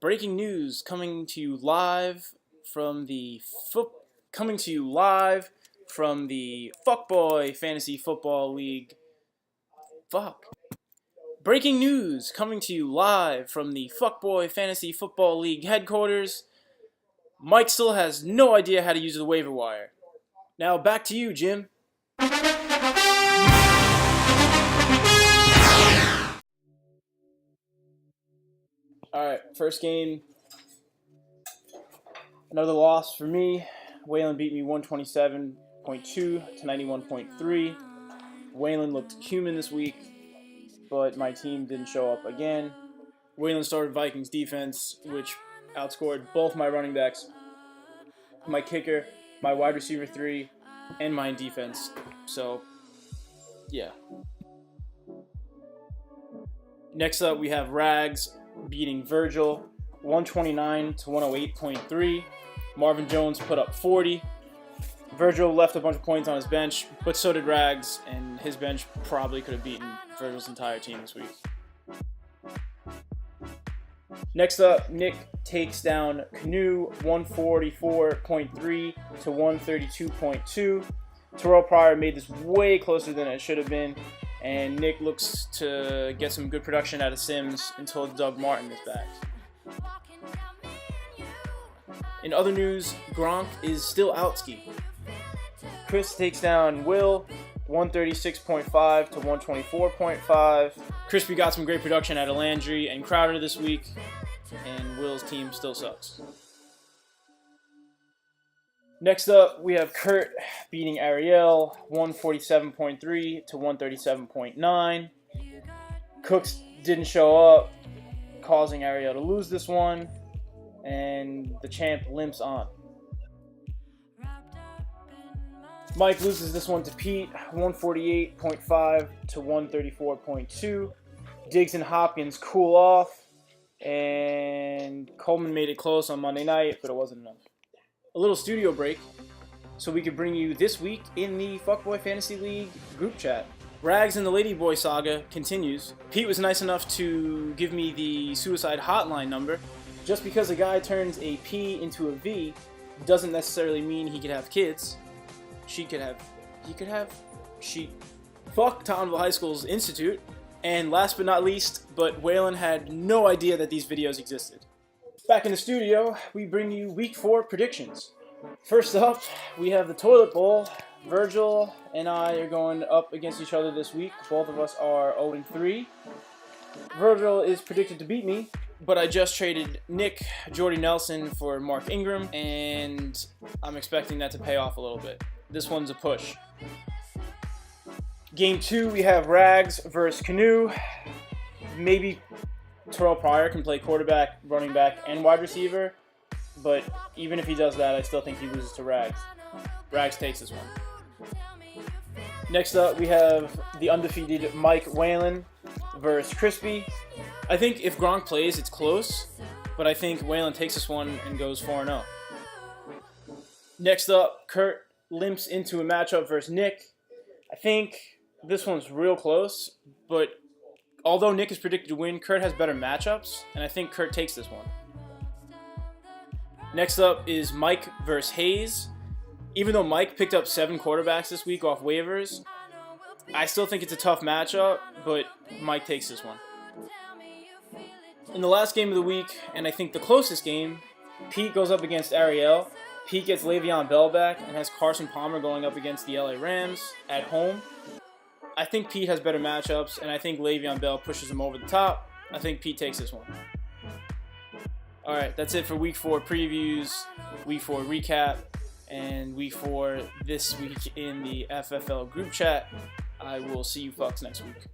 breaking news coming to you live from the Fuckboy Fantasy Football League. Breaking news coming to you live from the Fuckboy Fantasy Football League headquarters. Mike still has no idea how to use the waiver wire. Now back to you, Jim. Alright, first game. Another loss for me. Waylon beat me 127.2 to 91.3. Waylon looked human this week, but my team didn't show up again. Waylon started Vikings defense, which outscored both my running backs, my kicker, my wide receiver 3, and my defense. So, yeah. Next up, we have Rags beating Virgil 129 to 108.3. Marvin Jones put up 40. Virgil left a bunch of points on his bench, but so did Rags, and his bench probably could have beaten Virgil's entire team this week. Next up, Nick takes down Canoe 144.3 to 132.2. Terrell Pryor made this way closer than it should have been, and Nick looks to get some good production out of Sims until Doug Martin is back. In other news, Gronk is still out ski. Chris takes down Will 136.5 to 124.5. Crispy got some great production out of Landry and Crowder this week, and Will's team still sucks. Next up, we have Kurt beating Ariel 147.3 to 137.9. Cooks didn't show up, causing Ariel to lose this one, and the champ limps on. Mike loses this one to Pete 148.5 to 134.2. Diggs and Hopkins cool off, and Coleman made it close on Monday night, but it wasn't enough. A little studio break so we could bring you this week in the Fuckboy Fantasy League group chat. Rags and the Ladyboy saga continues. Pete was nice enough to give me the suicide hotline number. Just because a guy turns a P into a V doesn't necessarily mean he could have kids. Fuck Townsville High School's Institute. And last but not least, but Waylon had no idea that these videos existed. Back in the studio, we bring you week 4 predictions. First up, we have the toilet bowl. Virgil and I are going up against each other this week. Both of us are 0-3. Virgil is predicted to beat me, but I just traded Nick Jordy Nelson for Mark Ingram, and I'm expecting that to pay off a little bit. This one's a push. Game 2, we have Rags versus Canoe. Maybe Terrell Pryor can play quarterback, running back, and wide receiver, but even if he does that, I still think he loses to Rags. Rags takes this one. Next up, we have the undefeated Mike Whalen versus Crispy. I think if Gronk plays, it's close, but I think Whalen takes this one and goes 4-0. Next up, Kurt limps into a matchup versus Nick. I think this one's real close, but although Nick is predicted to win, Kurt has better matchups, and I think Kurt takes this one. Next up is Mike versus Hayes. Even though Mike picked up 7 quarterbacks this week off waivers, I still think it's a tough matchup, but Mike takes this one. In the last game of the week, and I think the closest game, Pete goes up against Ariel. Pete gets Le'Veon Bell back and has Carson Palmer going up against the LA Rams at home. I think Pete has better matchups, and I think Le'Veon Bell pushes him over the top. I think Pete takes this one. Alright, that's it for Week 4 previews, Week 4 recap, and Week 4 this week in the FFL group chat. I will see you fucks next week.